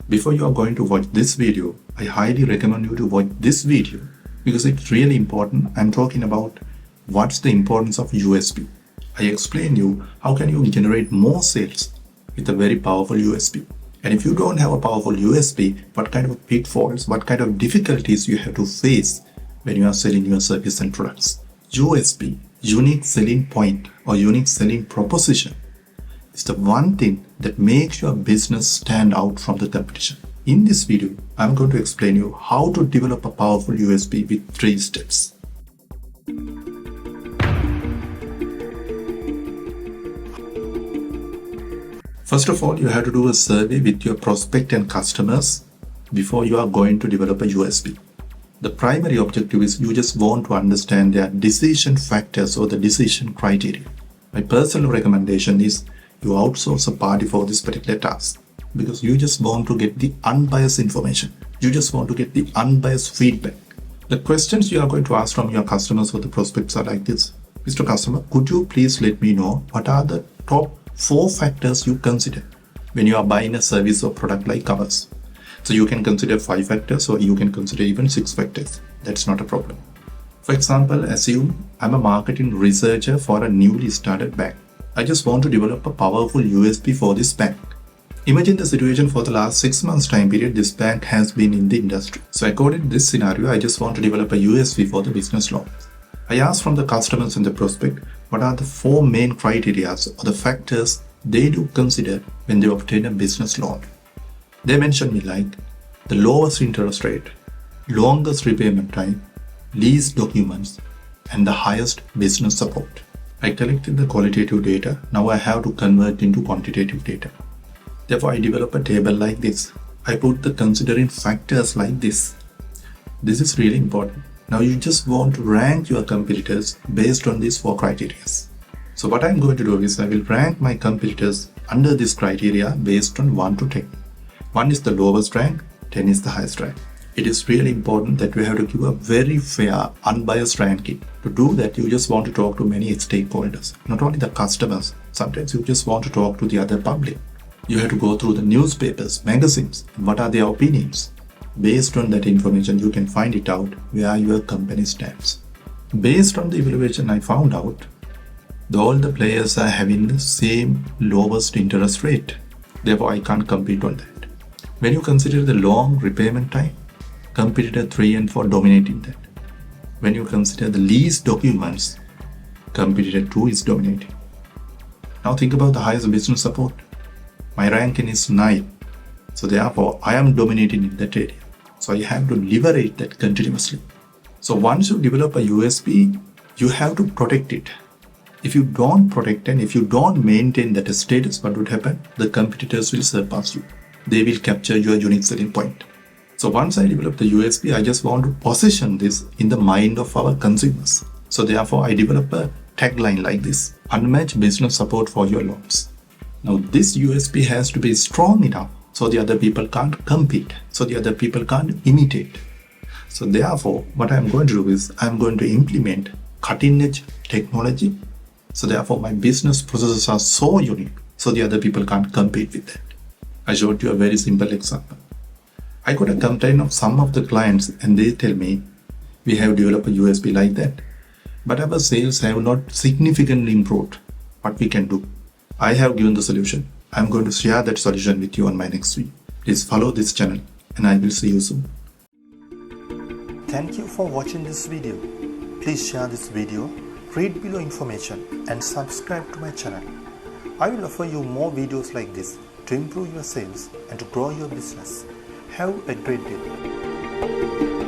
Before you are going to watch this video, I highly recommend you to watch this video because it's really important. I'm talking about what's the importance of USP. I explain you how can you generate more sales with a very powerful USP. And if you don't have a powerful USP, what kind of pitfalls, what kind of difficulties you have to face when you are selling your service and products. USP, unique selling point or unique selling proposition, is the one thing that makes your business stand out from the competition. In this video, I'm going to explain you how to develop a powerful USP with 3 steps. First of all, you have to do a survey with your prospect and customers before you are going to develop a USP. The primary objective is you just want to understand their decision factors or the decision criteria. My personal recommendation is you outsource a party for this particular task because you just want to get the unbiased information. You just want to get the unbiased feedback. The questions you are going to ask from your customers or the prospects are like this. Mr. Customer, could you please let me know what are the top 4 factors you consider when you are buying a service or product like ours? So you can consider 5 factors or you can consider even 6 factors. That's not a problem. For example, assume I'm a marketing researcher for a newly started bank. I just want to develop a powerful USP for this bank. Imagine the situation for the last 6 months time period this bank has been in the industry. So according to this scenario, I just want to develop a USP for the business loan. I asked from the customers and the prospect what are the 4 main criteria or the factors they do consider when they obtain a business loan. They mentioned me like the lowest interest rate, longest repayment time, least documents, and the highest business support. I collected the qualitative data. Now I have to convert into quantitative data. Therefore, I develop a table like this. I put the considering factors like this. This is really important. Now you just want to rank your competitors based on these 4 criteria. So what I'm going to do is I will rank my competitors under this criteria based on 1 to 10. 1 is the lowest rank, 10 is the highest rank. It is really important that we have to give a very fair, unbiased ranking. To do that, you just want to talk to many stakeholders, not only the customers. Sometimes you just want to talk to the other public. You have to go through the newspapers, magazines, and what are their opinions. Based on that information, you can find it out where your company stands. Based on the evaluation, I found out all the players are having the same lowest interest rate. Therefore, I can't compete on that. When you consider the long repayment time, competitor 3 and 4 dominating that. When you consider the least documents, competitor 2 is dominating. Now think about the highest business support. My ranking is 9. So therefore, I am dominating in that area. So I have to leverage that continuously. So once you develop a USP, you have to protect it. If you don't protect and if you don't maintain that status, what would happen? The competitors will surpass you. They will capture your unique selling point. So once I develop the USP, I just want to position this in the mind of our consumers. So therefore, I develop a tagline like this: unmatched business support for your loans. Now this USP has to be strong enough so the other people can't compete, so the other people can't imitate. So therefore, what I'm going to do is I'm going to implement cutting edge technology. So therefore, my business processes are so unique, so the other people can't compete with that. I showed you a very simple example. I got a complaint of some of the clients and they tell me, we have developed a USP like that, but our sales have not significantly improved. What we can do? I have given the solution. I'm going to share that solution with you on my next video. Please follow this channel and I will see you soon. Thank you for watching this video. Please share this video, read below information and subscribe to my channel. I will offer you more videos like this to improve your sales and to grow your business. Have a great day.